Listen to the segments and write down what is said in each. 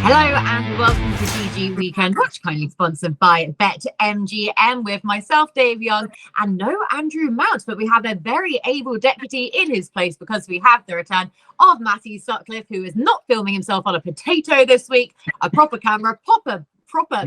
Hello and welcome to GG Weekend Watch, kindly sponsored by BetMGM, with myself, Dave Young, and no Andrew Mount, but we have a very able deputy in his place because we have the return of Matty Sutcliffe, who is not filming himself on a potato this week, a proper camera, proper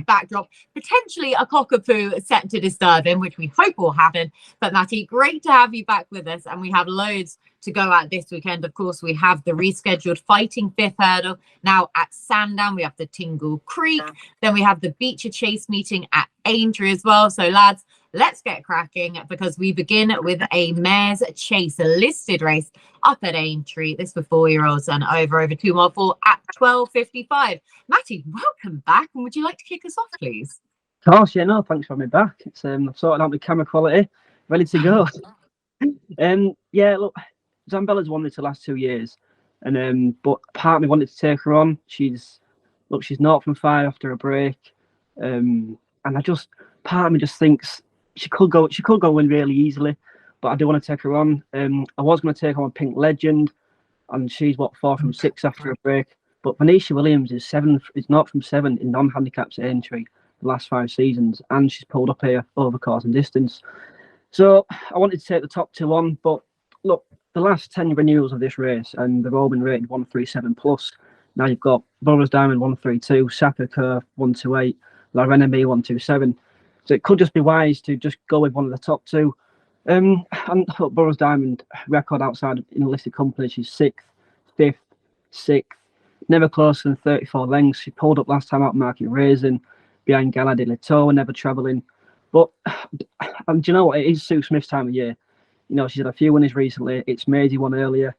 backdrop, potentially a cockapoo set to disturb him, which we hope will happen. But Matty, great to have you back with us, and we have loads to go at this weekend. Of course, we have the rescheduled Fighting Fifth Hurdle now at Sandown. We have the Tingle Creek, then we have the Becher Chase meeting at Aintree as well. So lads, let's get cracking, because we begin with a Mares Chase, a listed race up at Aintree. This for 4-year-olds and over 2 mile full at 12:55. Matty, welcome back, and would you like to kick us off, please? Of course, yeah, no, thanks for having me back. It's I've sorted out the camera quality, ready to go. Yeah, look, Zambella's won this the last 2 years, and but part of me wanted to take her on. She's 0 from 5 after a break, and part of me just thinks she could go win really easily, but I do want to take her on. I was going to take on Pink Legend, and she's 4 from 6 after a break. But Venetia Williams is 0 from 7 in non-handicaps at Aintree the last 5 seasons, and she's pulled up here over course and distance. So I wanted to take the top 2 on, but look, the last 10 renewals of this race, and they've all been rated 137 plus. Now you've got Borough's Diamond 132, Saka Curve 128, La Renamie 127. So it could just be wise to just go with one of the top 2. And Borough's Diamond record outside of listed companies, she's 6th, 5th, 6th, never closer than 34 lengths. She pulled up last time out Market Raisin behind Gala de Lito, never travelling. But do you know what? It is Sue Smith's time of year. You know, she's had a few winners recently. It's Maisie won earlier,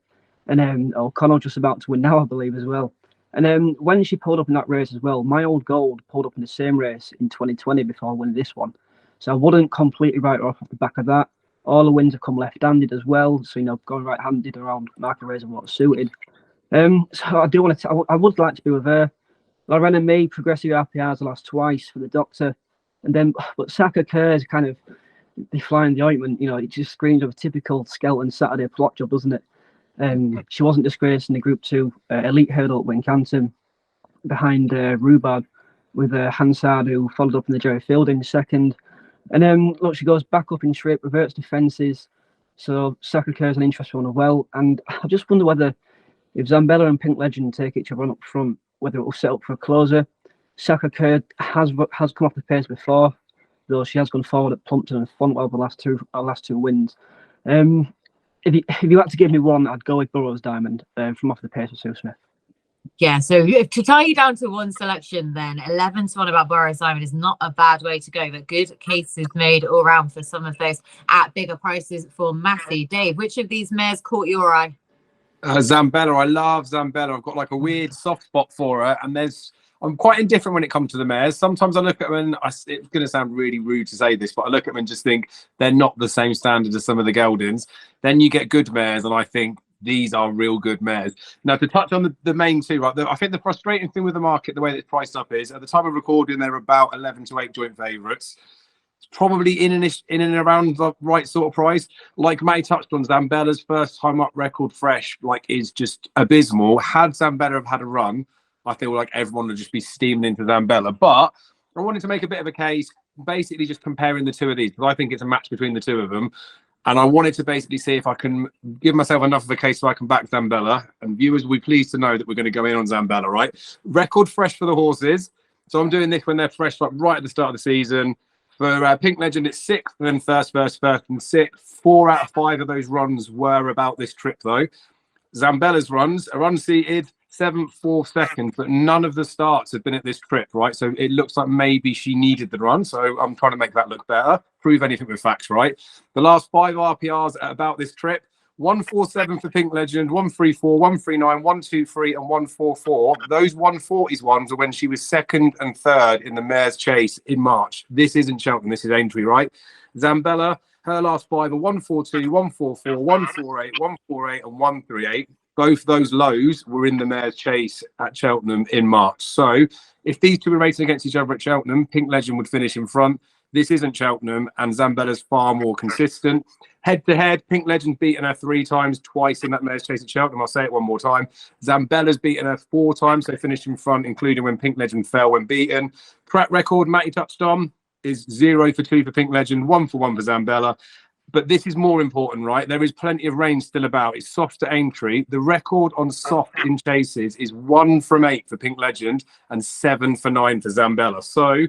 and O'Connell just about to win now, I believe, as well. And when she pulled up in that race as well, My Old Gold pulled up in the same race in 2020 before winning this one. So I wouldn't completely write her off the back of that. All the wins have come left-handed as well. So, you know, going right-handed around Market Raisin what's suited. So I do want to. I would like to be with her. Lorena May, progressive RPRs the last twice for the Doctor, and then but Saka Kerr is kind of they fly in the ointment. You know, it just screams of a typical Skelton Saturday plot job, doesn't it? She wasn't disgraced in the Group 2 elite hurdle at Wincanton behind Rhubarb with Hansard, who followed up in the Jerry Fielding second. And then look, she goes back up in trip, reverts to fences. So Saka Kerr is an interesting one as well. And I just wonder whether if Zambella and Pink Legend take each other on up front, whether it will set up for a closer. Saka Kerr has come off the pace before, though she has gone forward at Plumpton and Fontwell the last two wins. If you had to give me one, I'd go with Borough's Diamond from off the pace of Sue Smith. Yeah, so to tie you down to one selection, then 11 to 1 about Borough's Diamond is not a bad way to go. But good cases made all round for some of those at bigger prices for Matty. Dave, which of these mares caught your eye? Zambella. I love Zambella. I've got like a weird soft spot for her, and I'm quite indifferent when it comes to the mares. Sometimes I look at them and it's going to sound really rude to say this, but I look at them and just think they're not the same standard as some of the geldings. Then you get good mares, and I think these are real good mares. Now, to touch on the main two, right? I think the frustrating thing with the market, the way that it's priced up, is at the time of recording, they're about 11 to 8 joint favourites. Probably in and around the right sort of price. Like May touched on, Zambella's first time up record fresh is just abysmal. Had Zambella have had a run, I feel like everyone would just be steaming into Zambella. But I wanted to make a bit of a case, basically just comparing the two of these, because I think it's a match between the two of them. And I wanted to basically see if I can give myself enough of a case so I can back Zambella. And viewers will be pleased to know that we're going to go in on Zambella, right? Record fresh for the horses. So I'm doing this when they're fresh, like right at the start of the season. For Pink Legend, it's 6th, then first, and 6th. 4 out of 5 of those runs were about this trip, though. Zambella's runs are unseated, 7th, 4th, 2nd, but none of the starts have been at this trip, right? So it looks like maybe she needed the run. So I'm trying to make that look better, prove anything with facts, right? The last 5 RPRs at about this trip, 147 for Pink Legend, 134, 139, 123, and 144. Those 140s ones are when she was 2nd and 3rd in the Mares Chase in March. This isn't Cheltenham, this is Aintree, right? Zambella, her last 5 are 142, 144, 148, 148, and 138. Both those lows were in the Mares Chase at Cheltenham in March. So if these two were racing against each other at Cheltenham, Pink Legend would finish in front. This isn't Cheltenham, and Zambella's far more consistent. Head-to-head, Pink Legend's beaten her 3 times, twice in that Mare's Chase at Cheltenham. I'll say it one more time. Zambella's beaten her 4 times, so finished in front, including when Pink Legend fell when beaten. Track record, Matty touched on, is 0 for 2 for Pink Legend, 1 for 1 for Zambella. But this is more important, right? There is plenty of range still about. It's soft to Aintree. The record on soft in chases is 1 from 8 for Pink Legend and 7 for 9 for Zambella. So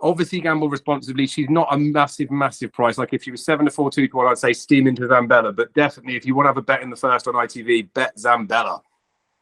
obviously gamble responsibly. She's not a massive price. Like if she was 7 to 4, 2 to 1, I'd say steam into Zambella. But definitely, if you want to have a bet in the first on ITV, bet Zambella.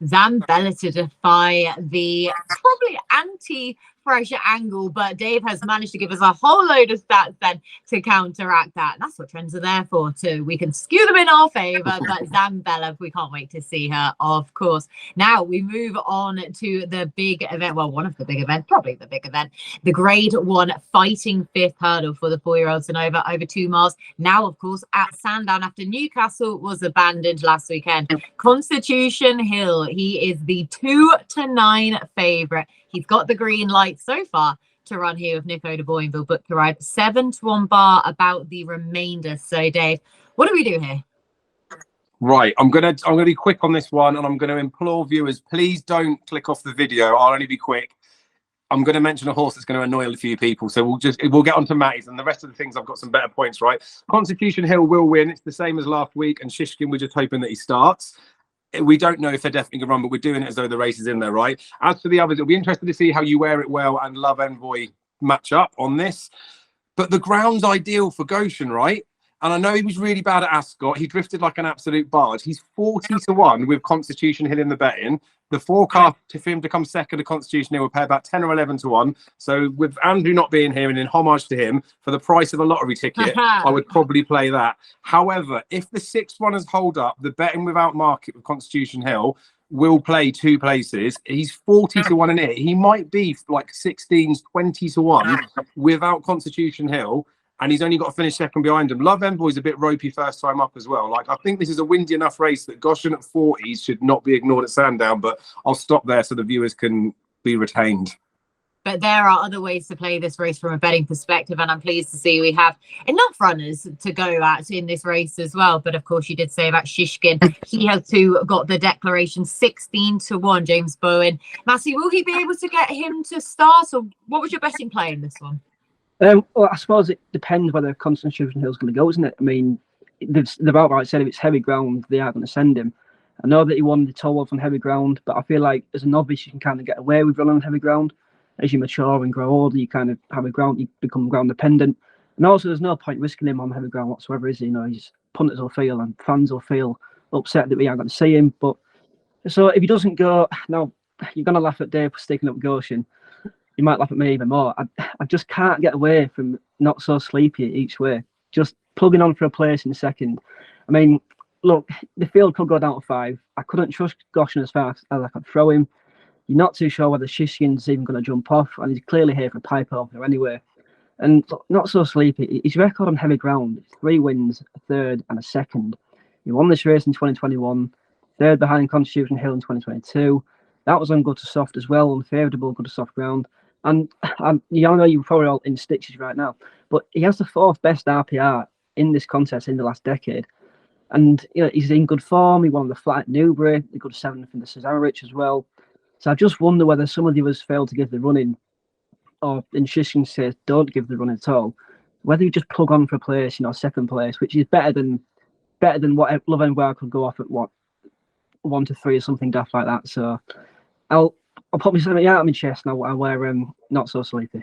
Zambella to defy the probably anti-pressure angle, but Dave has managed to give us a whole load of stats then to counteract that. And that's what trends are there for too. We can skew them in our favour, but Zambella, we can't wait to see her, of course. Now we move on to the big event. Well, one of the big events, probably the big event, the Grade 1 fighting 5th hurdle for the 4-year-olds and over 2 miles. Now, of course, at Sandown after Newcastle was abandoned last weekend. Constitution Hill, he is the 2 to 9 favourite. He's got the green light so far to run here with Nico de Boinville, booked to ride 7 to 1 bar about the remainder. So, Dave, what do we do here? Right, I'm gonna be quick on this one, and I'm gonna implore viewers, please don't click off the video. I'll only be quick. I'm going to mention a horse that's going to annoy a few people, so we'll get on to Matty's, and the rest of the things I've got some better points. Right, Constitution Hill will win. It's the same as last week, and Shishkin, we're just hoping that he starts. We don't know if they're definitely going to run, but we're doing it as though the race is in there, right? As for the others, it'll be interesting to see how You Wear It Well and Love Envoy match up on this. But the ground's ideal for Goshen, right? And I know he was really bad at Ascot. He drifted like an absolute barge. He's 40 to 1 with Constitution Hill in the betting. The forecast for him to come second to Constitution Hill will pay about 10 or 11 to 1. So with Andrew not being here and in homage to him, for the price of a lottery ticket, I would probably play that. However, if the 6th runners hold up, the betting without market with Constitution Hill will play 2 places. He's 40 to 1 in it. He might be like 16s, 20 to 1 without Constitution Hill. And he's only got to finish second behind him. Love Envoy's a bit ropey first time up as well. Like, I think this is a windy enough race that Goshen at 40s should not be ignored at Sandown, but I'll stop there so the viewers can be retained. But there are other ways to play this race from a betting perspective, and I'm pleased to see we have enough runners to go at in this race as well. But of course, you did say about Shishkin, he has got the declaration 16 to 1, James Bowen. Massey, will he be able to get him to start, or what was your betting play in this one? Well, I suppose it depends whether Constitution Hill's going to go, isn't it? I mean, they've outright said if it's heavy ground, they are going to send him. I know that he won the Toll on heavy ground, but I feel like as a novice, you can kind of get away with running on heavy ground. As you mature and grow older, you kind of have a ground, you become ground dependent. And also, there's no point risking him on heavy ground whatsoever, is he? You know, his punters will feel and fans will feel upset that we aren't going to see him. But so if he doesn't go, now you're going to laugh at Dave for sticking up Goshen. You might laugh at me even more. I just can't get away from Not So Sleepy each way. Just plugging on for a place in second. I mean, look, the field could go down to 5. I couldn't trust Goshen as far as I could throw him. You're not too sure whether Shishkin's even going to jump off, and he's clearly here for a pipe over anyway. And Not So Sleepy, his record on heavy ground, 3 wins, a 3rd and a 2nd. He won this race in 2021, 3rd behind Constitution Hill in 2022. That was on good to soft as well, unfavourable good to soft ground. And you know you're probably all in stitches right now, but he has the 4th best RPR in this contest in the last decade. And you know he's in good form. He won the flat at Newbury, the good 7th in the Cesarewitch as well. So I just wonder whether some of the others fail to give the running, or in Shishkin's case, don't give the run at all. Whether you just plug on for a place, you know, 2nd place, which is better than what Love and Well could go off at 1 to 3 or something daft like that. So I'll probably say out of my chest now. I wear Not So Sleepy.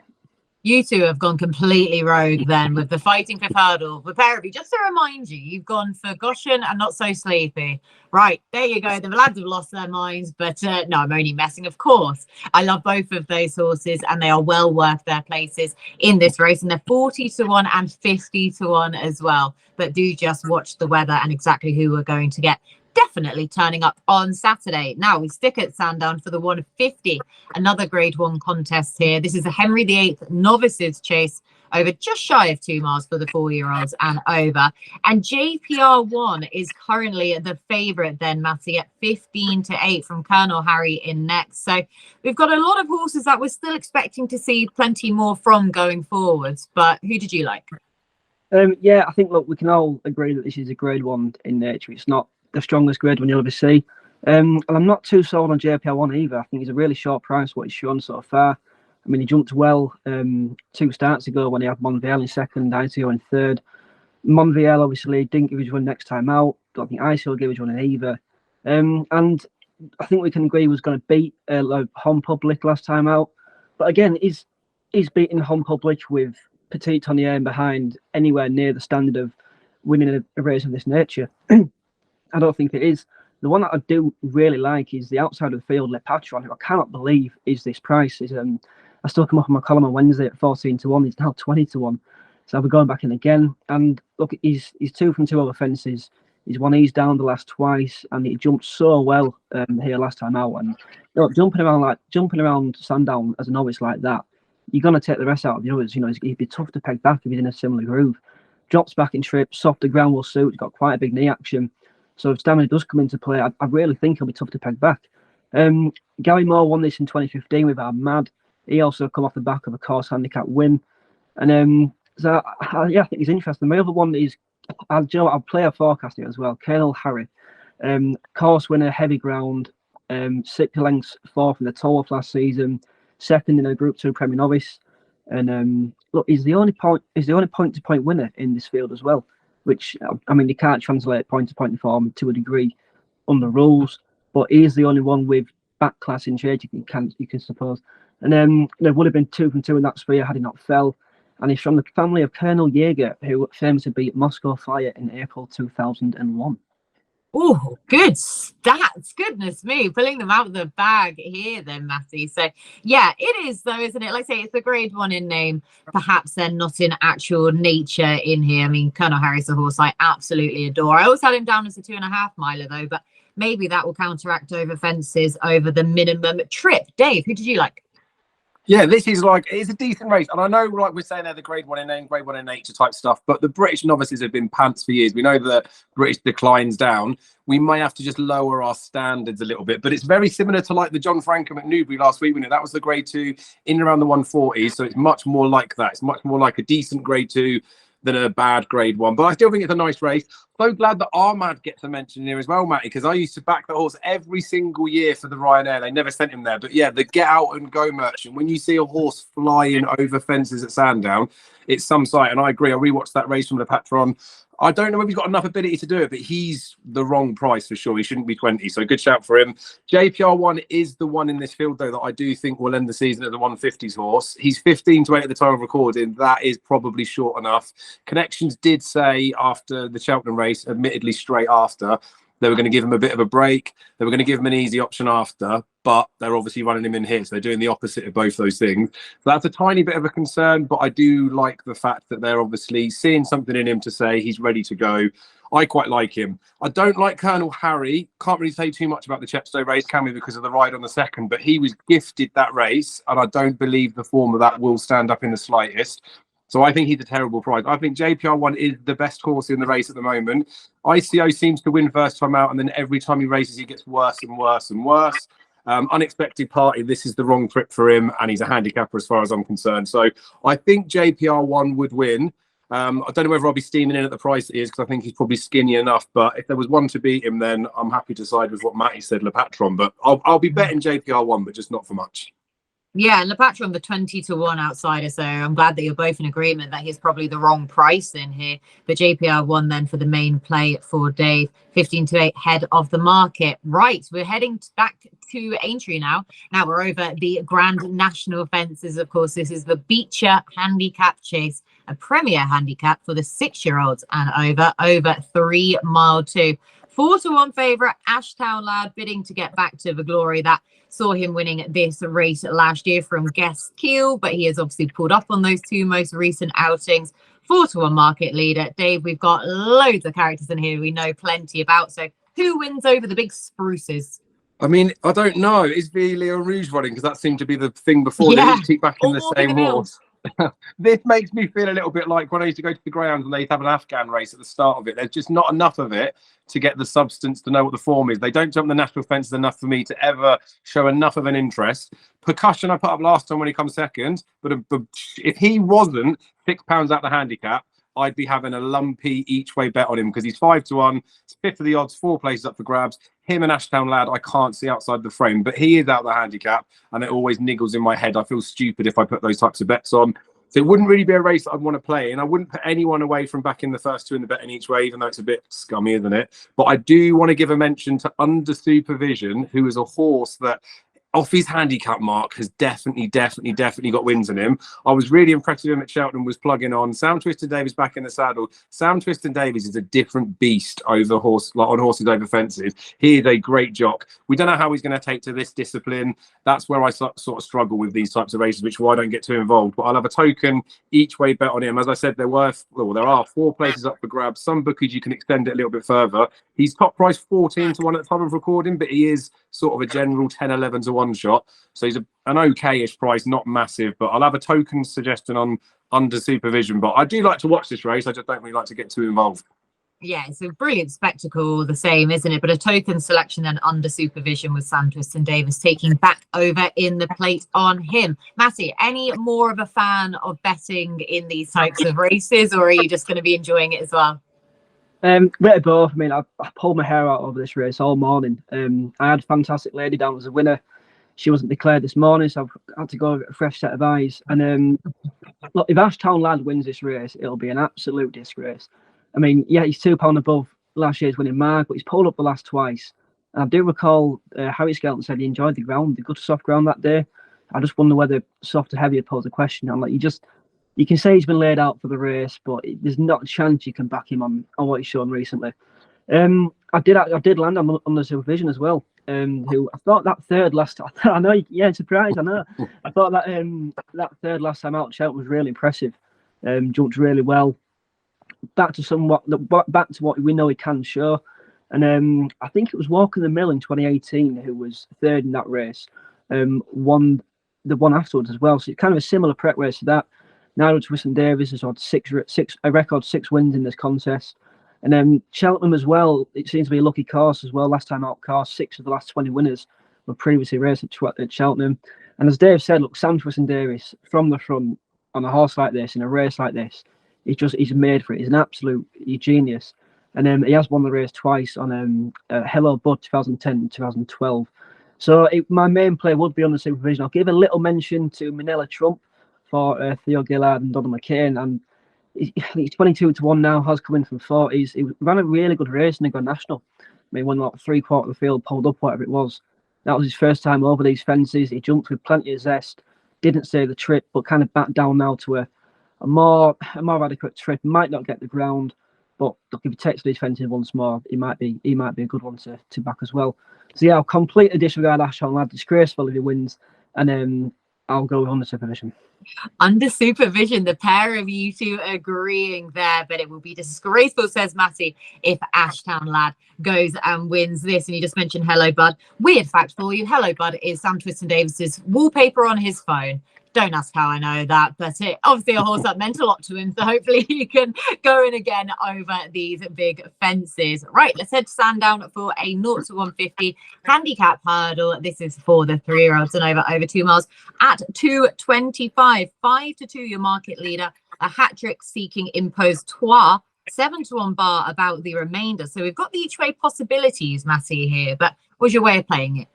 You two have gone completely rogue then with the fighting 5th hurdle. With pair of you, just to remind you, you've gone for Goshen and Not So Sleepy. Right, there you go. The lads have lost their minds, but no, I'm only messing, of course. I love both of those horses, and they are well worth their places in this race, and they're 40 to 1 and 50 to 1 as well. But do just watch the weather and exactly who we're going to get definitely turning up on Saturday. Now we stick at Sandown for the 150, another Grade 1 contest here. This is the Henry VIII Novices Chase over just shy of 2 miles for the 4-year-olds and over. And JPR1 is currently the favourite then, Matty, at 15-8 from Colonel Harry in next. So we've got a lot of horses that we're still expecting to see plenty more from going forwards. But who did you like? Yeah, I think, look, we can all agree that this is a Grade 1 in nature. It's not the strongest Grade 1 you'll ever see. And I'm not too sold on JPR1 either. I think he's a really short price, what he's shown so far. I mean, he jumped well 2 starts ago when he had Monvielle in second, ICO in third. Monvielle obviously didn't give his run next time out. Don't think ICO gave his run in either. And I think we can agree he was going to beat Home Public last time out. But again, he's beating Home Public with Petit Tonnier behind anywhere near the standard of winning a race of this nature. I don't think it is. The one that I do really like is the outside of the field, Le Patron, who I cannot believe is this price. I still come up on my column on Wednesday at 14-1. He's now 20-1. So I'll be going back in again. And look, he's 2 from 2 over fences. He's won ease down the last twice, and he jumped so well here last time out. And jumping around Sandown as a novice like that, you're gonna take the rest out of the others. He'd be tough to peg back if he's in a similar groove. Drops back in trip, softer ground will suit. He's got quite a big knee action. So if stamina does come into play, I really think he'll be tough to peg back. Gary Moore won this in 2015 with our Mad. He also come off the back of a course handicap win. And I think he's interesting. My other one is, I'll play a forecast here as well. Colonel Harry, course winner, heavy ground, 6 lengths, 4th in the Tour last season, 2nd in a Group 2 Premier Novice. And look, he's the only point-to-point winner in this field as well, which, I mean, you can't translate point-to-point form to a degree on the rules, but he is the only one with back class in shade, you can suppose. And there would have been 2 from 2 in that sphere had he not fell. And he's from the family of Colonel Jaeger, who famously beat Moscow Flyer in April 2001. Oh, good stats. Goodness me, pulling them out of the bag here then, Matty. So, yeah, it is though, isn't it? Like I say, it's a Grade 1 in name. Perhaps they're not in actual nature in here. I mean, Colonel Harry's a horse I absolutely adore. I always had him down as a 2.5 miler though, but maybe that will counteract over fences over the minimum trip. Dave, who did you like? Yeah, this is it's a decent race. And I know, like we're saying, they're the Grade 1 in name, Grade 1 in nature type stuff, but the British novices have been pants for years. We know that British declines down. We may have to just lower our standards a little bit, but it's very similar to like the John Frankham at Newbury last week. That was the Grade 2 in and around the 140s. So it's much more like that. It's much more like a decent Grade 2 than a bad Grade 1. But I still think it's a nice race. So glad that Armad gets a mention here as well, Matty, because I used to back the horse every single year for the Ryanair. They never sent him there. But yeah, the get out and go merchant. When you see a horse flying over fences at Sandown, it's some sight. And I agree. I rewatched that race from the Patron. I don't know if he's got enough ability to do it, but he's the wrong price for sure. He shouldn't be 20. So good shout for him. JPR1 is the one in this field, though, that I do think will end the season as the 150s horse. He's 15-8 at the time of recording. That is probably short enough. Connections did say after the Cheltenham race, admittedly straight after, they were going to give him a bit of a break. They were going to give him an easy option after, but they're obviously running him in here. So they're doing the opposite of both those things. So that's a tiny bit of a concern, but I do like the fact that they're obviously seeing something in him to say he's ready to go. I quite like him. I don't like Colonel Harry. Can't really say too much about the Chepstow race, can we, because of the ride on the second, but he was gifted that race, and I don't believe the form of that will stand up in the slightest. So I think he's a terrible price. I think JPR1 is the best horse in the race at the moment. ICO seems to win first time out, and then every time he races, he gets worse and worse and worse. Unexpected party. This is the wrong trip for him, and he's a handicapper as far as I'm concerned. So I think JPR1 would win. I don't know whether I'll be steaming in at the price it is, because I think he's probably skinny enough. But if there was one to beat him, then I'm happy to side with what Matty said, Le Patron. But I'll be betting JPR1, but just not for much. Yeah, and Le Patron, the 20-1 outsider. So I'm glad that you're both in agreement that he's probably the wrong price in here. But JPR1 then for the main play for Dave, 15-8 head of the market. Right, we're heading back to Aintree now. Now we're over the Grand National fences. Of course, this is the Becher Handicap Chase, a premier handicap for the 6-year-olds and over 3 mile 2. 4-1 favourite, Ashtown Lad, bidding to get back to the glory that saw him winning this race last year from Guest Keel, but he has obviously pulled up on those 2 most recent outings. 4-1 market leader. Dave, we've got loads of characters in here we know plenty about. So Who wins over the big spruces? I mean, I don't know. Is Villiers Rouge running? Because that seemed to be the thing before. Yeah, They each keep back in the all same in the middle. horse. This makes me feel a little bit like when I used to go to the grounds and they'd have an Afghan race at the start of it. There's just not enough of it to get the substance to know what the form is. They don't jump the national fences enough for me to ever show enough of an interest. Percussion I put up last time when he comes second, but if he wasn't £6 out the handicap, I'd be having a lumpy each way bet on him because he's 5-1, it's fifth of the odds, 4 places up for grabs. Him and Ashtown Lad, I can't see outside the frame, but he is out the handicap and it always niggles in my head. I feel stupid if I put those types of bets on. So it wouldn't really be a race that I'd want to play, and I wouldn't put anyone away from backing the first two in the betting each way, even though it's a bit scummy, isn't it? But I do want to give a mention to Under Supervision, who is a horse that off his handicap mark has definitely got wins in him. I was really impressed with him at Cheltenham, was plugging on. Sam Twiston Davies back in the saddle. Sam Twiston Davies is a different beast over horse, like on horses over fences. He is a great jock. We don't know how he's going to take to this discipline. That's where I sort of struggle with these types of races, which is why I don't get too involved. But I'll have a token each way bet on him. As I said, there are 4 places up for grabs. Some bookies you can extend it a little bit further. He's top price 14-1 at the time of recording, but he is sort of a general 10-11-1 shot. So he's an okay-ish price, not massive, but I'll have a token suggestion on Under Supervision. But I do like to watch this race. I just don't really like to get too involved. Yeah, it's a brilliant spectacle, the same, isn't it? But a token selection and Under Supervision with Sam Twiston Davies taking back over in the plate on him. Matty, any more of a fan of betting in these types of races, or are you just going to be enjoying it as well? Bit of both. I mean, I pulled my hair out over this race all morning. I had Fantastic Lady down as a winner. She wasn't declared this morning, so I've had to go with a fresh set of eyes. And look, if Ashtown Lad wins this race, it'll be an absolute disgrace. I mean, yeah, he's £2 above last year's winning mark, but he's pulled up the last twice. And I do recall Harry Skelton said he enjoyed the ground, the good soft ground that day. I just wonder whether soft or heavy would pose a question. I'm like, you can say he's been laid out for the race, but there's not a chance you can back him on what he's shown recently. I did land on Under Supervision as well. Who I thought that third last time, I know, yeah, surprised, I know. I thought that third last time out, Cheltenham was really impressive. Jumped really well. Back to what we know he can show. And I think it was Walker the Mill in 2018 who was third in that race. Won the one afterwards as well. So it's kind of a similar prep race to that. Nigel Twiston Davies has had a record 6 wins in this contest. And then Cheltenham as well, it seems to be a lucky course as well. Last time out course, 6 of the last 20 winners were previously raced at Cheltenham. And as Dave said, look, Sam Twiston Davies from the front on a horse like this, in a race like this, he's made for it. He's an absolute genius. And he has won the race twice on Hello Bud 2010 and 2012. So my main play would be Under Supervision. I'll give a little mention to Manila Trump for Theo Gillard and Donald McCain. And he's 22-1 now, has come in from 40s. He ran a really good race in the Grand National. I mean, won like 3/4 of the field, pulled up, whatever it was. That was his first time over these fences. He jumped with plenty of zest, didn't save the trip, but kind of backed down now to a more adequate trip. Might not get the ground, but look, if he takes these fences once more, he might be a good one to back as well. So yeah, I'll completely disregard Ashton Lad. Disgraceful if he wins, and I'll go with Under Supervision. Under Supervision, the pair of you two agreeing there, but it will be disgraceful, says Matty, if Ashtown Lad goes and wins this. And you just mentioned Hello Bud. Weird fact for you, Hello Bud is Sam Twiston Davies's wallpaper on his phone. Don't ask how I know that, but obviously a horse that meant a lot to him. So hopefully he can go in again over these big fences. Right, let's head to Sandown for a 0-150 handicap hurdle. This is for the 3-year-olds and over 2 miles at 225. 5-2, your market leader. A hat trick seeking Impose Trois. 7-1 bar about the remainder. So we've got the each way possibilities, Matty, here. But what's your way of playing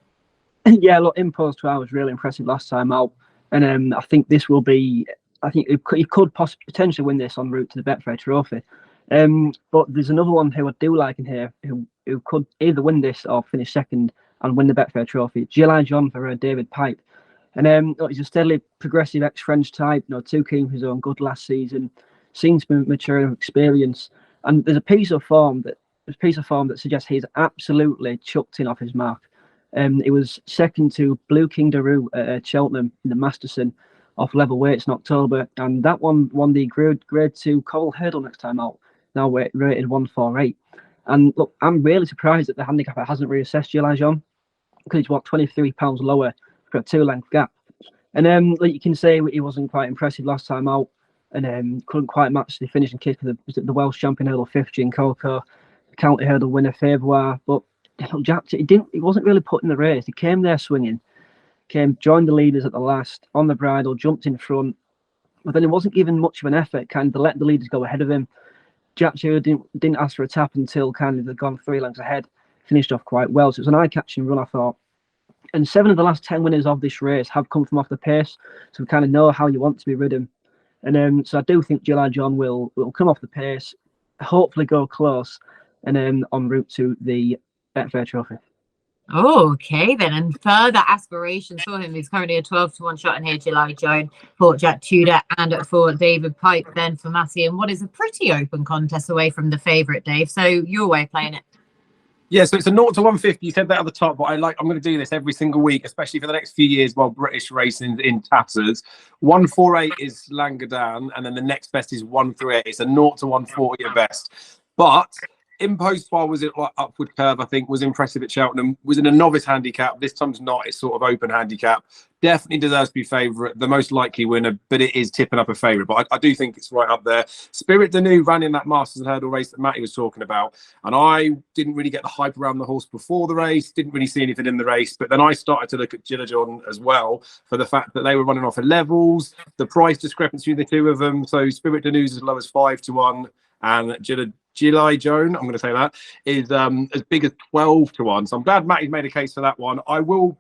it? Yeah, look, Impose Trois was really impressive last time out. And I think this will be, I think he could potentially win this en route to the Betfair Trophy. But there's another one who I do like in here who could either win this or finish second and win the Betfair Trophy. G.G. John for David Pipe. And he's a steadily progressive ex-French type, 2 keen for his own good last season, seems to be mature of experience. And there's a piece of form that suggests he's absolutely chucked in off his mark. It was second to Blue King Daru at Cheltenham in the Masterson off level weights in October, and that one won the grade 2 Coral Hurdle next time out, now rated 148. And look, I'm really surprised that the handicapper hasn't reassessed Juvenile because he's, what, £23 lower for a 2-length gap. And like you can say, he wasn't quite impressive last time out, and couldn't quite match the finishing kick of the Welsh champion hurdle 50 in Coco, the county hurdle winner Favour. But look, Jack, he wasn't really put in the race. He came there swinging, joined the leaders at the last on the bridle, jumped in front, but then he wasn't given much of an effort. Kind of let the leaders go ahead of him. Jack didn't ask for a tap until kind of they'd gone 3 lengths ahead. Finished off quite well, so it was an eye-catching run, I thought. And 7 of the last 10 winners of this race have come from off the pace, so we kind of know how you want to be ridden. And so I do think July John will come off the pace, hopefully go close, and en route to the Betfair Trophy. Okay, then, and further aspirations for him. He's currently a 12-1 shot in here, July Joan, for Jack Tudor, and for David Pipe, then for Matty, and what is a pretty open contest away from the favourite, Dave. So your way of playing it. Yeah, so it's a 0 to 150. You said that at the top, but I'm going to do this every single week, especially for the next few years while British racing in tatters. 148 is Langadan, and then the next best is 138. It's a 0 to 140 at best. But Ante-post was it like upward curve, I think, was impressive at Cheltenham. Was in a novice handicap. This time's not. It's sort of open handicap. Definitely deserves to be favourite, the most likely winner, but it is tipping up a favourite. But I do think it's right up there. Spirit Danu ran in that Masters and Hurdle race that Matty was talking about, and I didn't really get the hype around the horse before the race, didn't really see anything in the race, but then I started to look at Gilligan as well for the fact that they were running off at levels, the price discrepancy between the two of them. So Spirit Danu's as low as 5 to 1, and July Joan, I'm going to say that, is as big as 12 to 1. So I'm glad Matty's made a case for that one. I will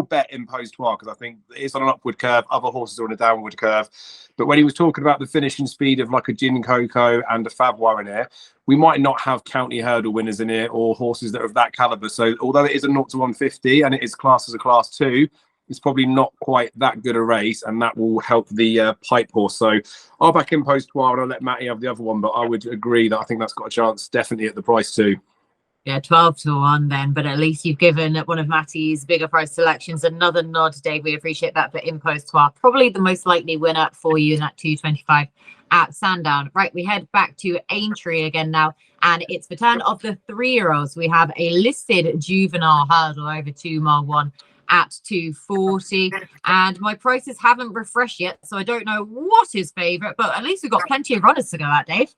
bet Ante-post because I think it's on an upward curve. Other horses are on a downward curve. But when he was talking about the finishing speed of like a Gin Coco and a Favour in here, we might not have county hurdle winners in here or horses that are of that calibre. So although it is a 0 to 150 and it is classed as a class 2, it's probably not quite that good a race, and that will help the pipe horse. So I'll back Ante-post and I'll let Matty have the other one, but I would agree that I think that's got a chance definitely at the price too. Yeah, 12 to 1 then, but at least you've given one of Matty's bigger price selections another nod, Dave. We appreciate that for Ante-post. Probably the most likely winner for you in that 225 at Sandown. Right, we head back to Aintree again now, and it's the turn of the 3-year-olds. We have a listed juvenile hurdle over 2 mile 1 at 240, and my prices haven't refreshed yet, so I don't know what is favourite, but at least we've got plenty of runners to go at, Dave.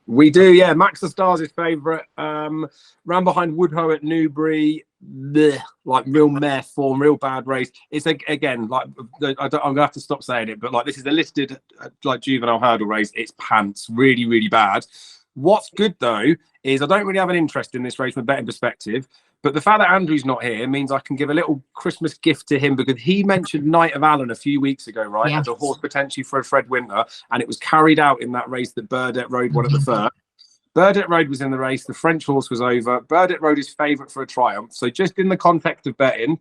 We do, yeah. Max the Stars is favourite. Ran behind Woodhoe at Newbury. Blech, like real meh form, real bad race. It's again like I'm gonna have to stop saying it, but like this is a listed like juvenile hurdle race. It's pants, really, really bad. What's good though is I don't really have an interest in this race from a betting perspective. But the fact that Andrew's not here means I can give a little Christmas gift to him, because he mentioned Knight of Allen a few weeks ago, right, Yes, as a horse potentially for a Fred Winter, and it was carried out in that race that Burdett Road won at the first. Burdett Road was in the race. The French horse was over. Burdett Road is favourite for a triumph. So just in the context of betting,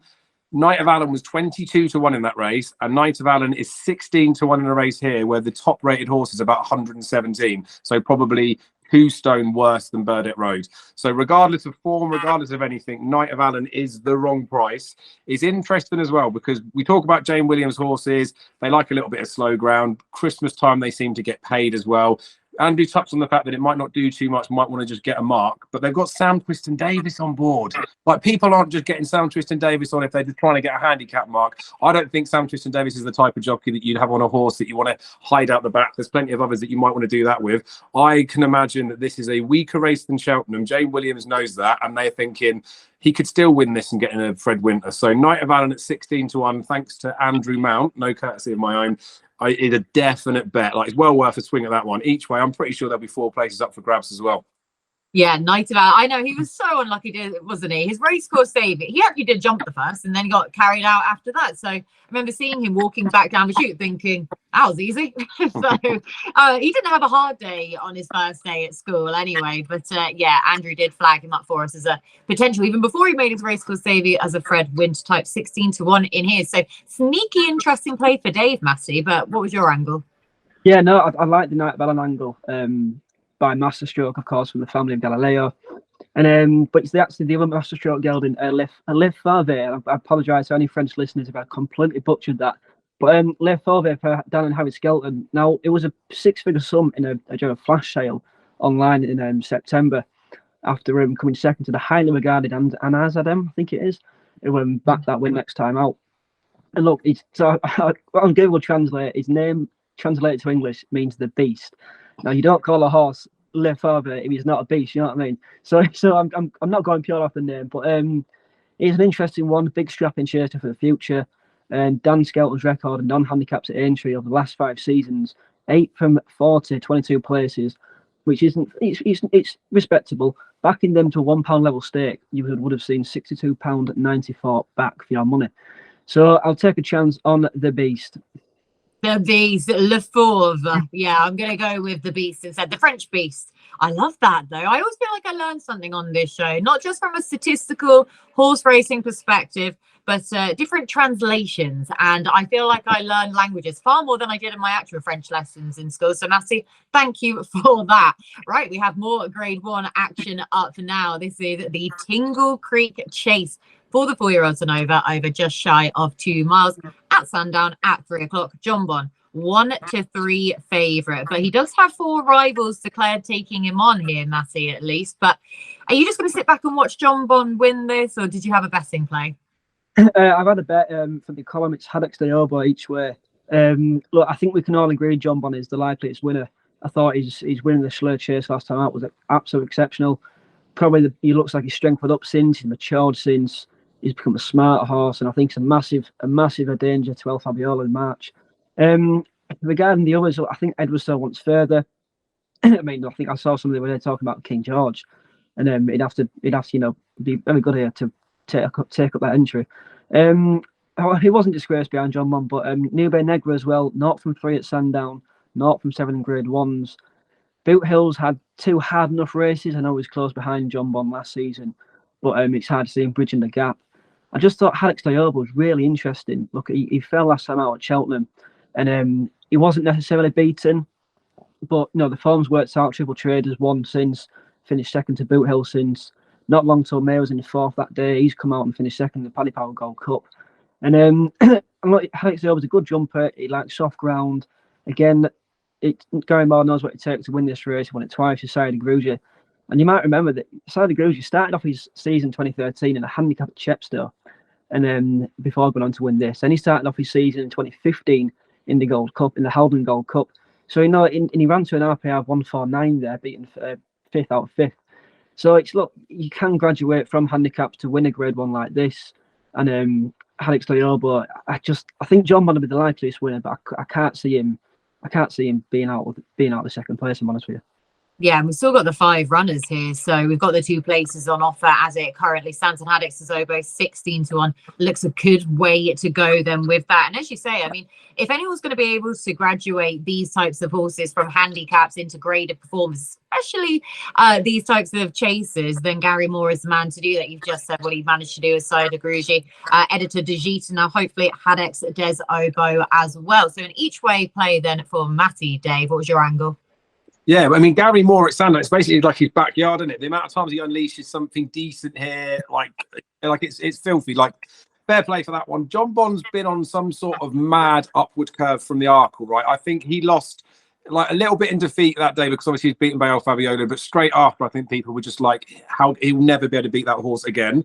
Knight of Allen was 22 to 1 in that race, and Knight of Allen is 16 to 1 in a race here where the top rated horse is about 117. So probably 2 stone worse than Burdett Road. So regardless of form, regardless of anything, Knight of Allen is the wrong price. It's interesting as well because we talk about Jane Williams horses. They like a little bit of slow ground. Christmas time, they seem to get paid as well. Andrew touched on the fact that it might not do too much, might want to just get a mark, but they've got Sam Twiston Davis on board. Like, people aren't just getting Sam Twiston Davis on if they're just trying to get a handicap mark. I don't think Sam Twiston Davis is the type of jockey that you'd have on a horse that you want to hide out the back. There's plenty of others that you might want to do that with. I can imagine that this is a weaker race than Cheltenham. Jane Williams knows that, and they're thinking he could still win this and get in a Fred Winter. So Knight of Allen at 16 to 1, thanks to Andrew Mount, no courtesy of my own. It's a definite bet. Like, it's well worth a swing at that one. Each way, I'm pretty sure there'll be 4 places up for grabs as well. Yeah, Knight of Allen. I know he was so unlucky, wasn't he? His race course save, he actually did jump the first and then he got carried out after that. So I remember seeing him walking back down the chute thinking, that was easy. So he didn't have a hard day on his first day at school anyway. But yeah, Andrew did flag him up for us as a potential, even before he made his race course debut, as a Fred Winter type, 16 to 1 in here. So sneaky, interesting play for Dave, Matty. But what was your angle? Yeah, no, I like the Knight of Allen angle. By Masterstroke, of course, from the family of Galileo. And but it's actually the other Masterstroke gelding, Le Fauve. I apologise to any French listeners if I completely butchered that. But Le Fauve for Dan and Harry Skelton. Now, it was a 6-figure sum in a flash sale online in September. after coming second to the highly regarded Anazadem, I think it is, who backed that win next time out. And look, on Google Translate, his name translated to English means the beast. Now, you don't call a horse Le Fauve if he's not a beast, you know what I mean? So I'm not going pure off the name, but he's an interesting one, big strapping chaser for the future. And Dan Skelton's record in non-handicaps at Aintree over the last 5 seasons, 8 from 40, 22 places, which isn't, it's respectable. Backing them to a £1 level stake, you would have seen £62.94 back for your money. So I'll take a chance on the beast. The beast, Le Fauve. Yeah, I'm going to go with the beast instead. The French beast. I love that, though. I always feel like I learned something on this show, not just from a statistical horse racing perspective, but different translations. And I feel like I learned languages far more than I did in my actual French lessons in school. So, Matty, thank you for that. Right, we have more Grade 1 action up now. This is the Tingle Creek Chase for the 4-year-olds and over just shy of 2 miles at Sandown at 3 o'clock. John Bon, 1 to 3 favourite, but he does have 4 rivals declared taking him on here, Matty, at least. But are you just going to sit back and watch John Bon win this, or did you have a betting play? I've had a bet for the column. It's Haddock each way. Look, I think we can all agree John Bon is the likeliest winner. I thought his winning the Slur Chase last time out was absolutely exceptional. Probably he looks like he's strengthened up since, he's matured since, he's become a smarter horse, and I think it's a massive danger to El Fabiola in March. Regarding the others, I think Edwardstowe wants further. I mean, I think I saw somebody where they're talking about King George, and he'd have to be very good here to take up that entry. He wasn't disgraced behind John Mon, but Nube Negra as well, 0 from 3 at Sandown, 0 from 7 in Grade 1s. Boot Hill's had 2 hard enough races. I know he was close behind John Bon last season, but it's hard to see him bridging the gap. I just thought Haddock was really interesting. Look, he fell last time out at Cheltenham, and he wasn't necessarily beaten, but the form's worked out. Triple Traders won since, finished second to Boot Hill since. Not long till May was in the 4th that day. He's come out and finished second in the Paddy Power Gold Cup. And Haddock was a good jumper. He likes soft ground. Again, Gary Moore knows what it takes to win this race. He won it twice with Sire de Grugia. And you might remember that Sire de Grugia started off his season 2013 in a handicap at Chepstow, and then before going on to win this. Then he started off his season in 2015 in the Gold Cup, in the Haldon Gold Cup. So and he ran to an RPR of 149 there, beating 5th out of 5th. So you can graduate from handicaps to win a Grade 1 like this. And Haddock Stiobo, I think John Bon will be the likeliest winner, but I can't see him being out the second place, I'm honest with you. Yeah, and we've still got the 5 runners here. So we've got the 2 places on offer as it currently stands. And Haddock Stiobo 16 to 1 looks a good way to go then with that. And as you say, I mean, if anyone's going to be able to graduate these types of horses from handicaps into graded performance, especially these types of chasers, then Gary Moore is the man to do that. You've just said what he managed to do with Sire de Grugia, editor de Gita, now hopefully Haddock Stiobo as well. So in each way play then for Matty, Dave, what was your angle? Yeah, I mean, Gary Moore at Sandown, it's basically like his backyard, isn't it? The amount of times he unleashes something decent here, like it's filthy. Like, fair play for that one. John Bon's been on some sort of mad upward curve from the Arkle, right? I think he lost like a little bit in defeat that day because obviously he's beaten by El Fabiola, but straight after, I think people were just like, how he'll never be able to beat that horse again.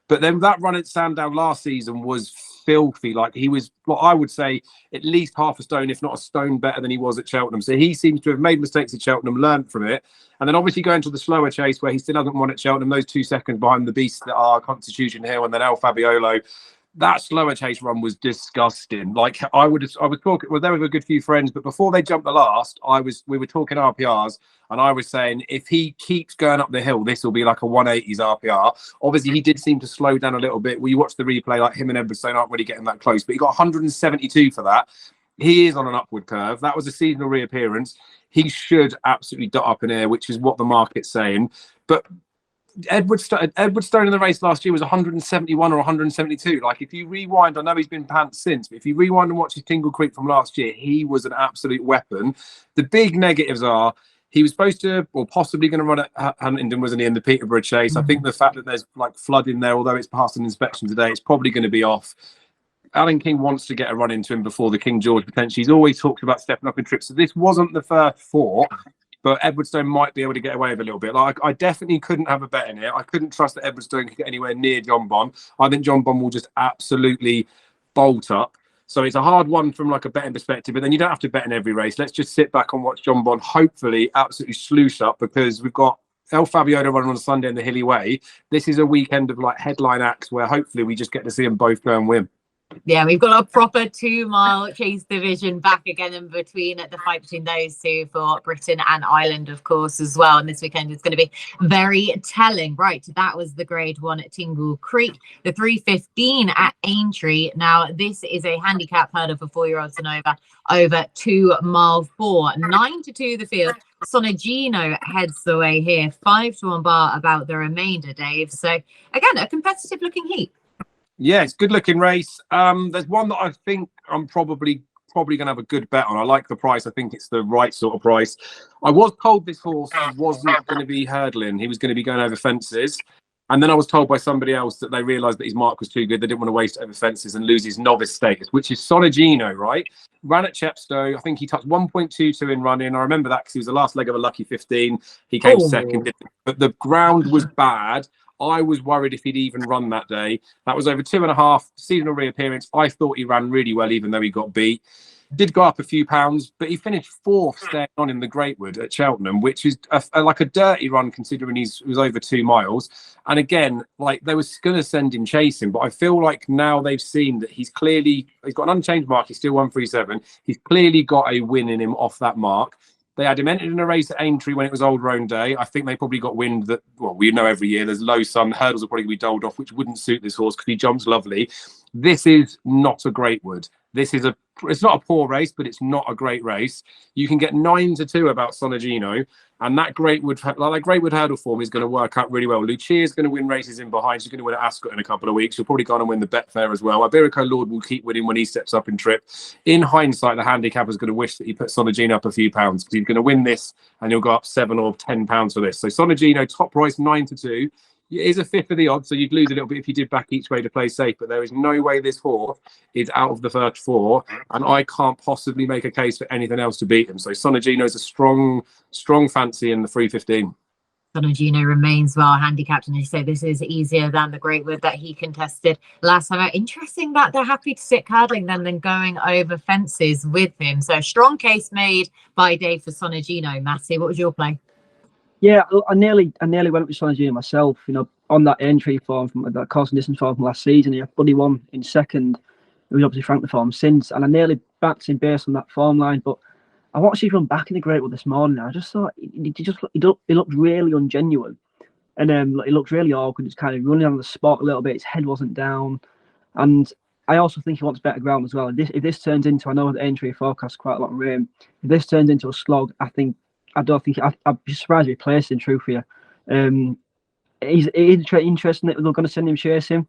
But then that run at Sandown last season was filthy. Like, he was, what I would say, at least half a stone, if not a stone, better than he was at Cheltenham. So he seems to have made mistakes at Cheltenham, learned from it, and then obviously going to the slower chase where he still hasn't won at Cheltenham. Those 2 seconds behind the beasts that are Constitution Hill and then El Fabiolo. That slower chase run was disgusting. Like, I was talking, well, there were a good few friends, but before they jumped the last, we were talking RPRs, and I was saying, if he keeps going up the hill, this will be like a 180s RPR. Obviously, he did seem to slow down a little bit. Well, you watch the replay, like him and Edwardstowe aren't really getting that close, but he got 172 for that. He is on an upward curve. That was a seasonal reappearance. He should absolutely dot up in air, which is what the market's saying. But Edwardstowe in the race last year was 171 or 172. Like, if you rewind, I know he's been pants since, but if you rewind and watch his Tingle Creek from last year, he was an absolute weapon. The big negatives are he was supposed to, or possibly going to run at Huntingdon, wasn't he, in the Peterborough Chase? I think the fact that there's like flood in there, although it's passed an inspection today, it's probably going to be off. Alan King wants to get a run into him before the King George potentially. He's always talked about stepping up in trips. So this wasn't the first 4. but Edwardstone might be able to get away with a little bit. Like, I definitely couldn't have a bet in it. I couldn't trust that Edwardstone could get anywhere near John Bon. I think John Bon will just absolutely bolt up. So it's a hard one from like a betting perspective, but then you don't have to bet in every race. Let's just sit back and watch John Bon hopefully absolutely sluice up, because we've got El Fabiano running on Sunday in the Hilly Way. This is a weekend of like headline acts where hopefully we just get to see them both go and win. Yeah, we've got a proper 2-mile chase division back again in between the fight between those two for Britain and Ireland, of course, as well. And this weekend is going to be very telling. Right, that was the grade 1 at Tingle Creek, the 3:15 at Aintree. Now, this is a handicap hurdle for 4-year-olds and over 2 mile 4. 9-2 the field. Sonigino heads the way here. 5-1 bar about the remainder, Dave. So again, a competitive looking heat. Yeah, it's a good looking race. There's one that I think I'm probably going to have a good bet on. I like the price. I think it's the right sort of price. I was told this horse wasn't going to be hurdling. He was going to be going over fences. And then I was told by somebody else that they realised that his mark was too good. They didn't want to waste it over fences and lose his novice status, which is Sonigino, right? Ran at Chepstow. I think he touched 1.22 in running. I remember that because he was the last leg of a lucky 15. He came second, but the ground was bad. I was worried if he'd even run that day. That was over 2.5 seasonal reappearance. I thought he ran really well, even though he got beat. Did go up a few pounds, but he finished 4th staying on in the Greatwood at Cheltenham, which is like a dirty run considering he was over 2 miles. And again, like they were going to send him chasing, but I feel like now they've seen that he's got an unchanged mark. He's still 137. He's clearly got a win in him off that mark. They had him entered in a race at Aintree when it was Old Roan Day. I think they probably got wind that, well, we know every year there's low sun, hurdles are probably going to be doled off, which wouldn't suit this horse because he jumps lovely. This is not a Greatwood. It's not a poor race, but it's not a great race. You can get 9-2 about Sonigino, and that Greatwood hurdle form is going to work out really well. Lucia is going to win races in behind. She's going to win at Ascot in a couple of weeks. She'll probably go on and win the Betfair as well. Iberico Lord will keep winning when he steps up in trip. In hindsight, the handicapper is going to wish that he put Sonigino up a few pounds because he's going to win this and he'll go up 7 or 10 pounds for this. So Sonigino, top price 9-2. It is a fifth of the odds, so you'd lose a little bit if you did back each way to play safe, but there is no way this horse is out of the first 4, and I can't possibly make a case for anything else to beat him. So Sonigino is a strong fancy in the 3:15. Sonigino remains well handicapped, and as you say, this is easier than the Greatwood that he contested last time out. Interesting that they're happy to sit hurdling than going over fences with him. So a strong case made by Dave for Sonigino. Matty, what was your play? Yeah, I nearly went with Sonigino myself. You know, on that entry form from that course and distance form from last season, he Buddy won in second. He was obviously franked the form since, and I nearly backed him based on that form line. But I watched him run back in the Greatwood this morning, and I just thought he looked really ungenuine, and he looked really awkward. He's kind of running on the spot a little bit. His head wasn't down, and I also think he wants better ground as well. If this turns into, I know the entry forecast quite a lot of rain. If this turns into a slog, I'd be surprised if he plays in truth for you. He's interesting that they're going to send him chasing.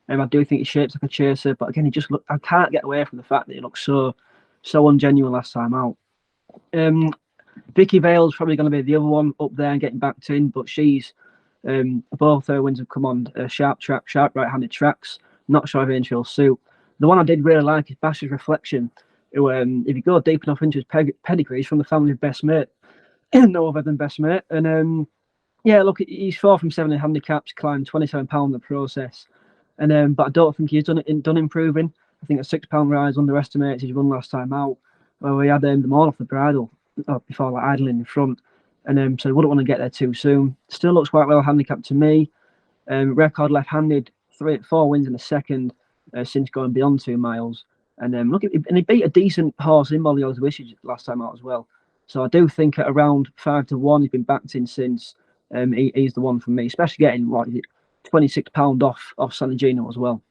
I do think he shapes like a chaser, but again, I can't get away from the fact that he looked so ungenuine last time out. Vicky Vale's probably going to be the other one up there and getting backed in, but she's both her wins have come on sharp right-handed tracks. Not sure if Aintree will suit. The one I did really like is Becher's Reflection, who, if you go deep enough into his pedigree, he's from the family of Best Mate. No other than Best Mate. And yeah, look, he's 4 from 7 in handicaps, climbed £27 in the process. And but I don't think he's done improving. I think a £6 rise underestimates his run last time out, where we had them all off the bridle before like idling in front. And so I wouldn't want to get there too soon. Still looks quite well handicapped to me. Record left-handed, 4 wins in the second since going beyond 2 miles. And he beat a decent horse in Molly Wishes last time out as well. So I do think at around 5-1, he's been backed in since. He's the one for me, especially getting £26 off Sonigino as well.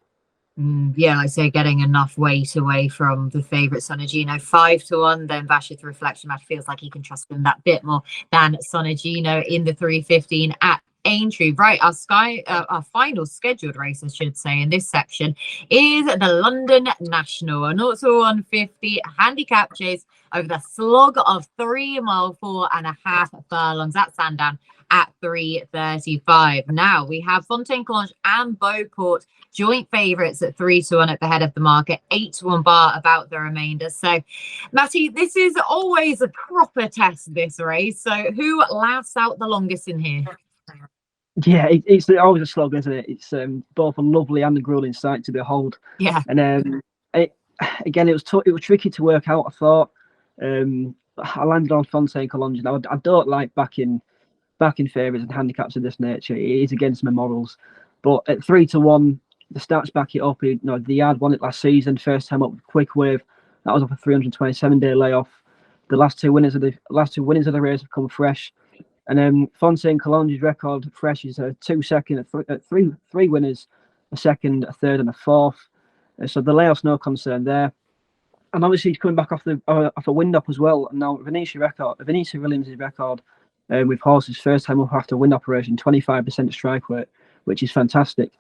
Yeah, I say getting enough weight away from the favourite Sonigino. 5-1, then Becher's Reflection match feels like he can trust him that bit more than Sonigino in the 3:15 at Aintree. Right, our final scheduled race, I should say, in this section is the London National, a 0-150 handicap chase over the slog of 3 mile 4.5 furlongs at Sandown at 335. Now we have Fontaine Collage and Beauport joint favourites at 3-1 at the head of the market, 8-1 bar about the remainder. So, Matty, this is always a proper test, this race. So, who lasts out the longest in here? Yeah, it's always a slog, isn't it? It's both a lovely and a grueling sight to behold. Yeah. And again, it was tricky to work out. I thought I landed on Fontaine Collage. Now I don't like backing favourites and handicaps of this nature. It is against my morals. But at 3-1, the stats back it up. The Yard won it last season, first time up with Quick Wave. That was off a 327-day layoff. The last two winners of the race have come fresh. And Fontaine Collange's record fresh is 2 second, three winners, a second, a third, and a fourth. So the layoff's no concern there. And obviously he's coming back off a wind up as well. And now Venetia Williams' record with horses first time up after a wind operation, 25% strike weight, which is fantastic.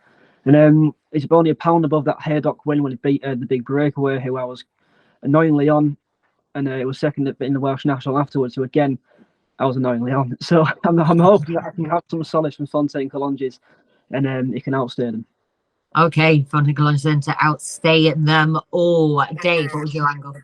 And it's only a pound above that Haydock win when he beat the Big Breakaway, who I was annoyingly on, and it was second in the Welsh National afterwards. So again, I was annoyingly on. So I'm hoping that I can have some solace from Fontaine Collange's, and he can outstay them. Okay, Fontaine Collage then to outstay them all. Dave, what was your angle?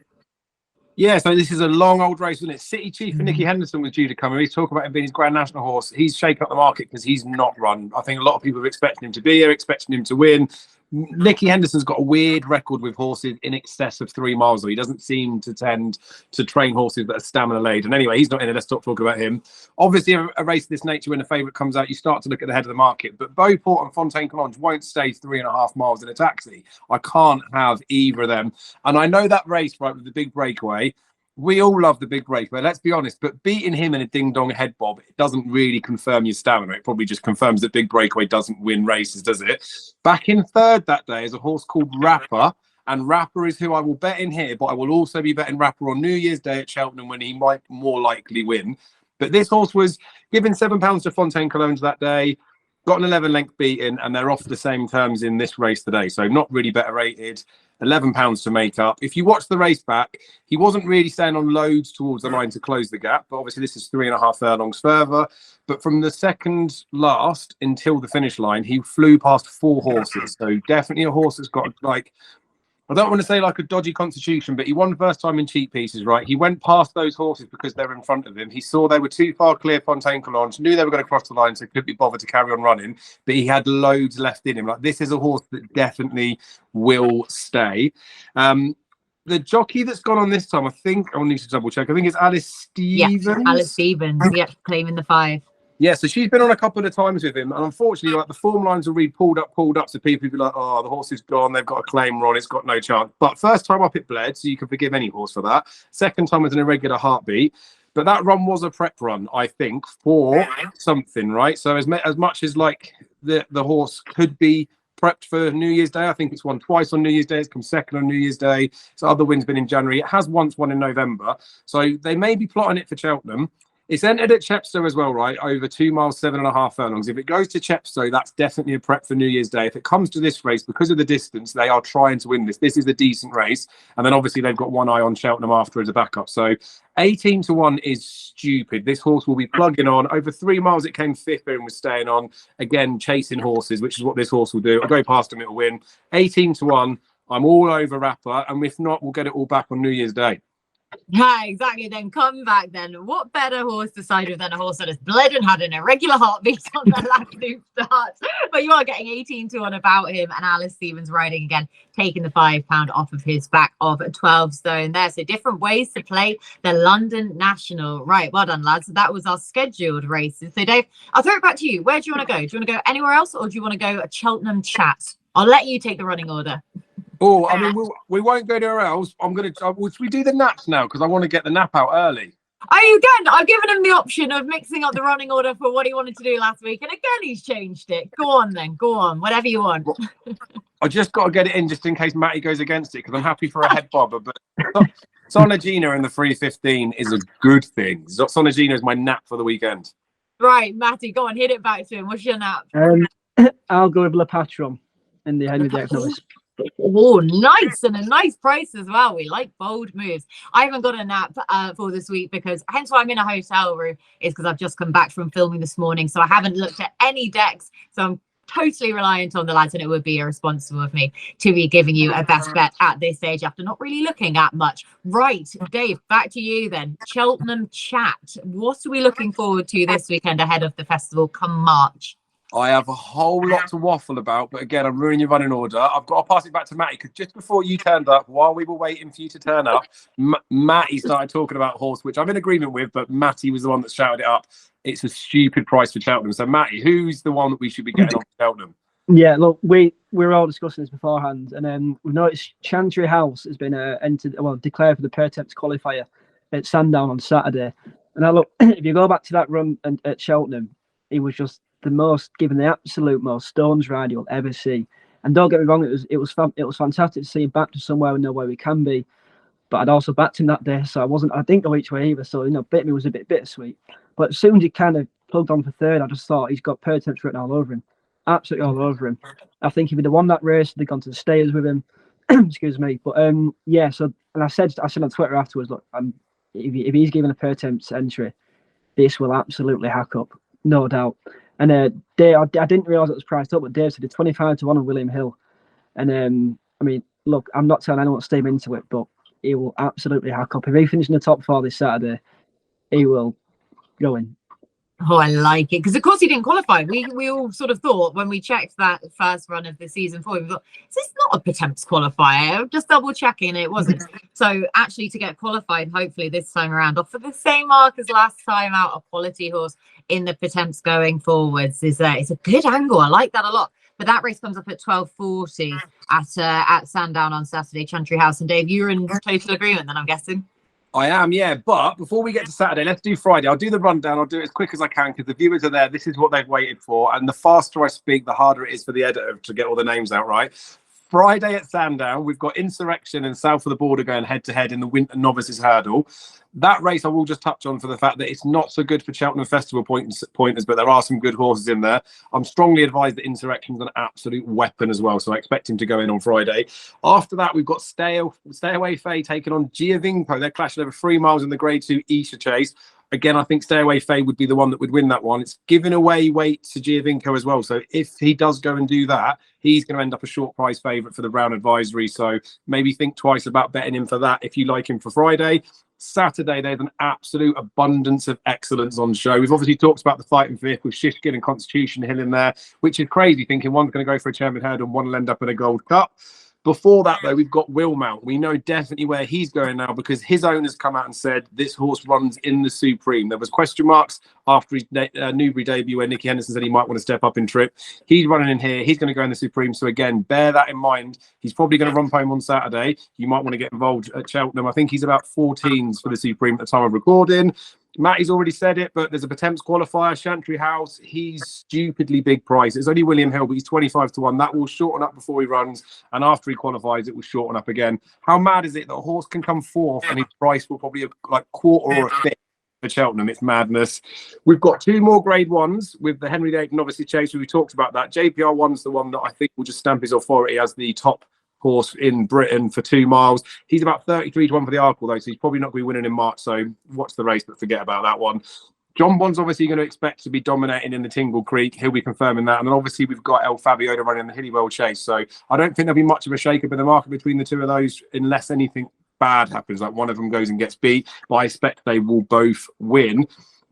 Yeah, so this is a long old race, isn't it? City Chief and Nicky Henderson was due to come. We talk about him being his Grand National horse. He's shaken up the market because he's not run. I think a lot of people are expecting him to be here, expecting him to win. Nicky Henderson's got a weird record with horses in excess of 3 miles. He doesn't seem to tend to train horses that are stamina laden. And anyway, he's not in it. Let's stop talking about him. Obviously, a race of this nature, when a favourite comes out, you start to look at the head of the market. But Beauport and Fontaine Collage won't stay 3.5 miles in a taxi. I can't have either of them. And I know that race, right, with the Big Breakaway, we all love the Big Breakaway, let's be honest, but beating him in a ding-dong head bob, it doesn't really confirm your stamina. It probably just confirms that Big Breakaway doesn't win races, does it? Back in third that day is a horse called Rapper, and Rapper is who I will bet in here, but I will also be betting Rapper on New Year's Day at Cheltenham when he might more likely win. But this horse was given £7 to Fontaine Collage that day, got an 11-length beating, and they're off the same terms in this race today. So not really better rated. £11 to make up. If you watch the race back, he wasn't really staying on loads towards the line to close the gap, but obviously this is 3.5 furlongs further. But from the second last until the finish line, he flew past 4 horses. So definitely a horse that's got, like, I don't want to say like a dodgy constitution, but he won the first time in cheap pieces, right? He went past those horses because they were in front of him. He saw they were too far clear, Fontaine Collage, knew they were going to cross the line, so couldn't be bothered to carry on running. But he had loads left in him. Like, this is a horse that definitely will stay. The jockey that's gone on this time, I think, I need to double check. I think it's Alice Stevens. Yeah, Alice Stevens. Yep, claiming the 5. Yeah, so she's been on a couple of times with him, and unfortunately, like, the form lines will read pulled up, so people will be like, oh, the horse is gone, they've got a claim on, it's got no chance. But first time up it bled, so you can forgive any horse for that. Second time was an irregular heartbeat, but that run was a prep run, I think, for something, right? So as much as like the horse could be prepped for New Year's Day, I think it's won twice on New Year's Day, it's come second on New Year's Day, so other wins been in January, it has once won in November, so they may be plotting it for Cheltenham. It's entered at Chepstow as well, right? Over 2 miles, 7.5 furlongs. If it goes to Chepstow, that's definitely a prep for New Year's Day. If it comes to this race, because of the distance, they are trying to win this. This is a decent race. And then obviously they've got one eye on Cheltenham after as a backup. So 18-1 is stupid. This horse will be plugging on. Over 3 miles, it came 5th and was staying on. Again, chasing horses, which is what this horse will do. I'll go past him, it'll win. 18-1. I'm all over Rapper. And if not, we'll get it all back on New Year's Day. Yeah, exactly. Then come back then. What better horse to side with than a horse that has bled and had an irregular heartbeat on their last 2 starts? But you are getting 18-1 about him, and Alice Stevens riding again, taking the £5 off of his back of 12 stone there. So different ways to play the London National. Right, well done, lads. That was our scheduled races. So Dave, I'll throw it back to you. Where do you want to go? Do you want to go anywhere else, or do you want to go a Cheltenham chat? I'll let you take the running order. Oh, I mean, we won't go anywhere else. We do the naps now because I want to get the nap out early. Oh, again, I've given him the option of mixing up the running order for what he wanted to do last week. And again, he's changed it. Go on then. Go on. Whatever you want. I just got to get it in just in case Matty goes against it because I'm happy for a head bobber. But Sonigino in the 3:15 is a good thing. Sonigino is my nap for the weekend. Right, Matty, go on. Hit it back to him. What's your nap? I'll go with Le Patron in the Henry Deck Novice. Oh, nice, and a nice price as well. We like bold moves. I haven't got a nap for this week, because hence why I'm in a hotel room is because I've just come back from filming this morning, so I haven't looked at any decks. So I'm totally reliant on the lads, and it would be irresponsible of me to be giving you a best bet at this stage after not really looking at much. Right, Dave, back to you then. Cheltenham chat. What are we looking forward to this weekend ahead of the festival come March? I have a whole lot to waffle about, but again, I'm ruining your running order. I've got to pass it back to Matty, because just before you turned up, while we were waiting for you to turn up, Matty started talking about horse, which I'm in agreement with, but Matty was the one that shouted it up. It's a stupid price for Cheltenham. So, Matty, who's the one that we should be getting on for Cheltenham? Yeah, look, we were all discussing this beforehand, and we've noticed Chantry House has been declared for the Pertemps qualifier at Sandown on Saturday. And now look, if you go back to that run at Cheltenham, he was just given the absolute most stones ride you'll ever see. And don't get me wrong, it was fantastic to see him back to somewhere we know where we can be. But I'd also backed him that day, so I didn't go each way either. So bit me was a bit bittersweet. But as soon as he kind of plugged on for third, I just thought he's got Pertemps written all over him. Absolutely all over him. I think if he'd have won that race, they'd gone to the stayers with him. Excuse me. But yeah. So, and I said on Twitter afterwards, look, if he's given a Pertemps entry, this will absolutely hack up, no doubt. And Dave, I didn't realise it was priced up, but Dave said it's 25 to 1 on William Hill. And I mean, look, I'm not telling anyone to stay into it, but he will absolutely hack up. If he finishes in the top 4 this Saturday, he will go in. Oh, I like it, because of course he didn't qualify. We all sort of thought when we checked that first run of the season 4, we thought, is this not a Pertemps qualifier? Just double checking, it wasn't. So actually to get qualified, hopefully this time around, off for the same mark as last time out, a quality horse in the Pertemps going forwards is it's a good angle. I like that a lot. But that race comes up at 12:40 at Sandown on Saturday, Chantry House. And Dave, you're in total agreement then, I'm guessing. I am, yeah. But before we get to Saturday, let's do Friday. I'll do the rundown. I'll do it as quick as I can, because the viewers are there. This is what they've waited for. And the faster I speak, the harder it is for the editor to get all the names out right. Friday at Sandown, we've got Insurrection and South of the Border going head-to-head in the Winter Novices Hurdle. That race I will just touch on for the fact that it's not so good for Cheltenham Festival pointers, but there are some good horses in there. I'm strongly advised that Insurrection's an absolute weapon as well, so I expect him to go in on Friday. After that, we've got Stay Away Faye taking on Giovinco. They're clashing over 3 miles in the Grade 2 Isha Chase. Again, I think Stay Away Faye would be the one that would win that one. It's giving away weight to Giovinco as well. So if he does go and do that, he's going to end up a short price favourite for the Brown Advisory. So maybe think twice about betting him for that if you like him for Friday. Saturday, there's an absolute abundance of excellence on show. We've obviously talked about the Fighting Fifth with Shishkin and Constitution Hill in there, which is crazy, thinking one's going to go for a Chairman Hurdle and one will end up in a Gold Cup. Before that, though, we've got Will Mount. We know definitely where he's going now, because his owners come out and said this horse runs in the Supreme. There was question marks after his Newbury debut where Nicky Henderson said he might want to step up in trip. He's running in here. He's going to go in the Supreme. So again, bear that in mind. He's probably going to run home on Saturday. You might want to get involved at Cheltenham. I think he's about 14s for the Supreme at the time of recording. Matty's already said it, but there's a Pertemps qualifier, Chantry House. He's stupidly big price. It's only William Hill, but he's 25 to 1. That will shorten up before he runs, and after he qualifies, it will shorten up again. How mad is it that a horse can come fourth and his price will probably like quarter or a fifth for Cheltenham? It's madness. We've got 2 more Grade 1s with the Henry VIII Novices Chase. We talked about that. JPR1's the one that I think will just stamp his authority as the top horse in Britain for 2 miles. He's about 33 to 1 for the Arkle, though, so he's probably not going to be winning in March. So watch the race, but forget about that one. John Bond's obviously going to expect to be dominating in the Tingle Creek. He'll be confirming that. And then obviously we've got El Fabiola running the Hillywell Chase. So I don't think there'll be much of a shake-up in the market between the two of those unless anything bad happens, like one of them goes and gets beat. But I expect they will both win.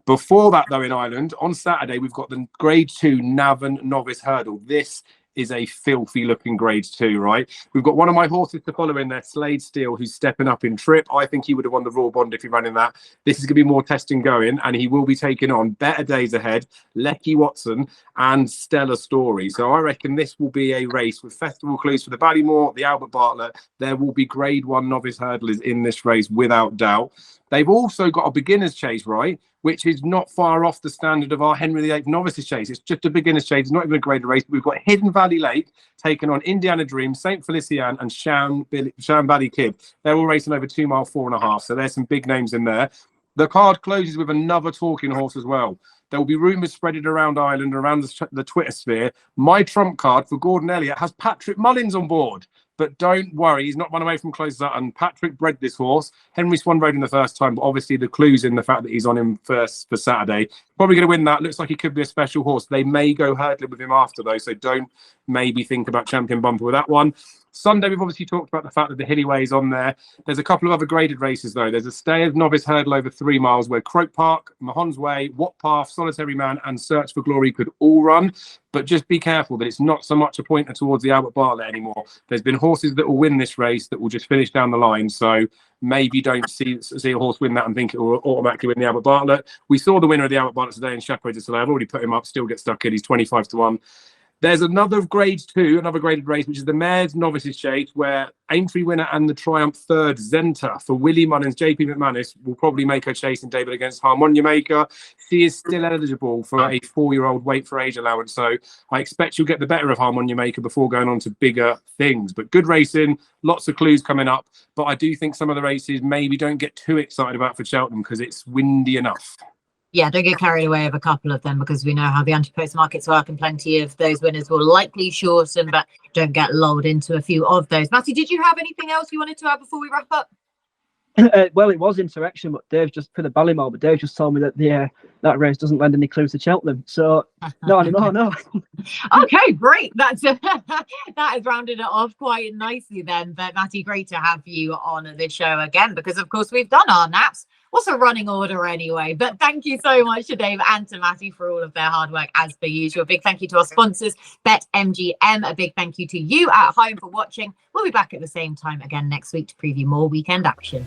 Before that, though, in Ireland, on Saturday, we've got the Grade 2 Navan Novice Hurdle. This is a filthy looking Grade 2, right? We've got one of my horses to follow in there, Slade Steel, who's stepping up in trip. I think he would have won the Royal Bond if he ran in that. This is going to be more testing going, and he will be taking on Better Days Ahead, Lecky Watson, and Stella Story. So I reckon this will be a race with festival clues for the Ballymore, the Albert Bartlett. There will be Grade 1 novice hurdlers in this race without doubt. They've also got a beginner's chase, right, which is not far off the standard of our Henry VIII Novices Chase. It's just a beginner's chase. It's not even a graded race. We've got Hidden Valley Lake taking on Indiana Dream, St. Felician, and Shan Valley Kid. They're all racing over 2 mile, 4.5. So there's some big names in there. The card closes with another talking horse as well. There will be rumours spreading around Ireland, around the Twitter sphere. My trump card for Gordon Elliott has Patrick Mullins on board. But don't worry, he's not run away from Close Sutton. Patrick bred this horse. Henry Swan rode him the first time, but obviously the clue's in the fact that he's on him first for Saturday. Probably going to win that. Looks like he could be a special horse. They may go hurdling with him after, though, so don't maybe think about Champion Bumper with that one. Sunday, we've obviously talked about the fact that the Hilly is on there. There's a couple of other graded races, though. There's a Stayers Novice Hurdle over 3 miles where Croke Park, Mahon's Way, Watt Path, Solitary Man and Search for Glory could all run. But just be careful that it's not so much a pointer towards the Albert Bartlett anymore. There's been horses that will win this race that will just finish down the line. So maybe don't see a horse win that and think it will automatically win the Albert Bartlett. We saw the winner of the Albert Bartlett today in Chapeau de Soleil. I've already put him up, still get stuck in. He's 25 to 1. There's another grade 2, another graded race, which is the Mares Novices Chase, where Aintree winner and the Triumph third Zenta for Willie Mullins, JP McManus will probably make her chasing debut against Harmonia Maker. She is still eligible for a 4-year-old wait for age allowance, so I expect she'll get the better of Harmonia Maker before going on to bigger things. But good racing, lots of clues coming up. But I do think some of the races maybe don't get too excited about for Cheltenham because it's windy enough. Yeah, don't get carried away with a couple of them because we know how the Ante-post markets work and plenty of those winners will likely shorten, but don't get lulled into a few of those. Matty, did you have anything else you wanted to add before we wrap up? Well, it was Interaction, but Dave just for the Ballymore, but Dave just told me that that race doesn't lend any clues to Cheltenham. So not anymore, no. Okay, great. That has rounded it off quite nicely then. But Matty, great to have you on this show again because of course we've done our naps. What's a running order anyway? But thank you so much to Dave and to Matty for all of their hard work as per usual. A big thank you to our sponsors, BetMGM. A big thank you to you at home for watching. We'll be back at the same time again next week to preview more weekend action.